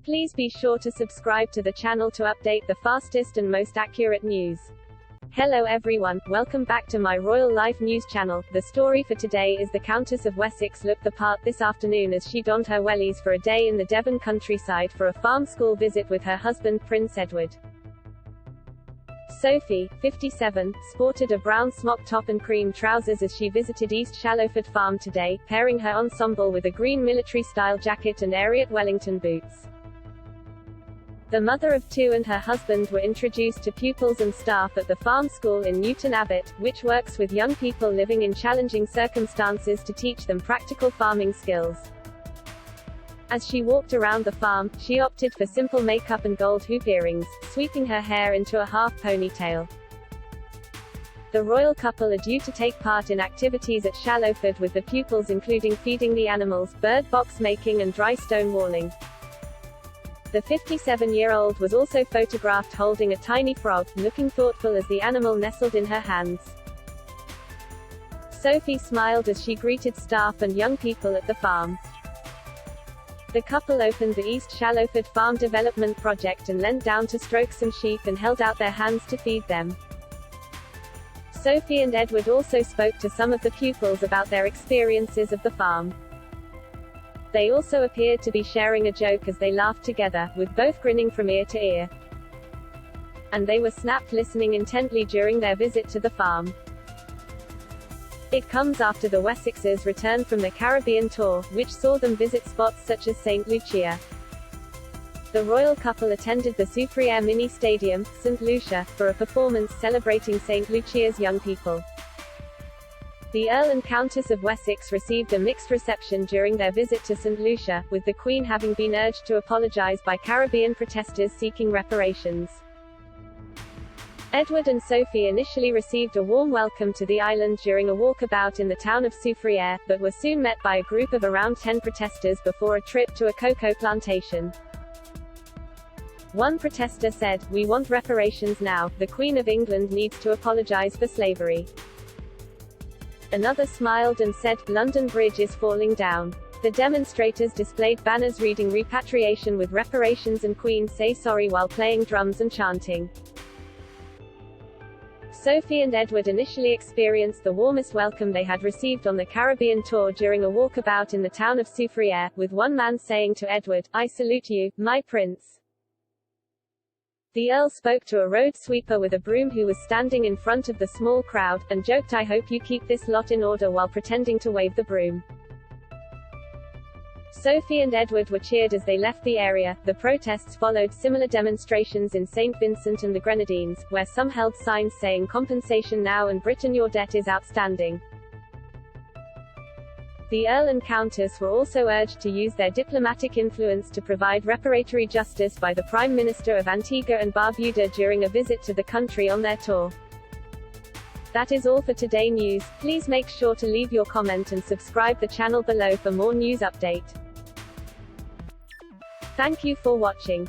Please be sure to subscribe to the channel to update the fastest and most accurate news. Hello everyone, welcome back to my Royal Life News channel. The story for today is the Countess of Wessex looked the part this afternoon as she donned her wellies for a day in the Devon countryside for a farm school visit with her husband Prince Edward. Sophie, 57, sported a brown smock top and cream trousers as she visited East Shallowford Farm today, pairing her ensemble with a green military-style jacket and Ariat Wellington boots. The mother of two and her husband were introduced to pupils and staff at the farm school in Newton Abbot, which works with young people living in challenging circumstances to teach them practical farming skills. As she walked around the farm, she opted for simple makeup and gold hoop earrings, sweeping her hair into a half ponytail. The royal couple are due to take part in activities at Shallowford with the pupils including feeding the animals, bird box making and dry stone walling. The 57-year-old was also photographed holding a tiny frog, looking thoughtful as the animal nestled in her hands. Sophie smiled as she greeted staff and young people at the farm. The couple opened the East Shallowford Farm Development Project and leant down to stroke some sheep and held out their hands to feed them. Sophie and Edward also spoke to some of the pupils about their experiences of the farm. They also appeared to be sharing a joke as they laughed together, with both grinning from ear to ear. And they were snapped listening intently during their visit to the farm. It comes after the Wessexes' return from the Caribbean tour, which saw them visit spots such as St. Lucia. The royal couple attended the Soufriere Mini Stadium, St. Lucia, for a performance celebrating St. Lucia's young people. The Earl and Countess of Wessex received a mixed reception during their visit to St. Lucia, with the Queen having been urged to apologize by Caribbean protesters seeking reparations. Edward and Sophie initially received a warm welcome to the island during a walkabout in the town of Soufriere, but were soon met by a group of around 10 protesters before a trip to a cocoa plantation. One protester said, "We want reparations now, the Queen of England needs to apologize for slavery." Another smiled and said, "London Bridge is falling down." The demonstrators displayed banners reading repatriation with reparations and Queen say sorry while playing drums and chanting. Sophie and Edward initially experienced the warmest welcome they had received on the Caribbean tour during a walkabout in the town of Soufriere, with one man saying to Edward, "I salute you, my prince." The Earl spoke to a road sweeper with a broom who was standing in front of the small crowd, and joked, "I hope you keep this lot in order," while pretending to wave the broom. Sophie and Edward were cheered as they left the area. The protests followed similar demonstrations in St. Vincent and the Grenadines, where some held signs saying "Compensation now" and "Britain your debt is outstanding." The Earl and Countess were also urged to use their diplomatic influence to provide reparatory justice by the Prime Minister of Antigua and Barbuda during a visit to the country on their tour. That is all for today's news. Please make sure to leave your comment and subscribe the channel below for more news update. Thank you for watching.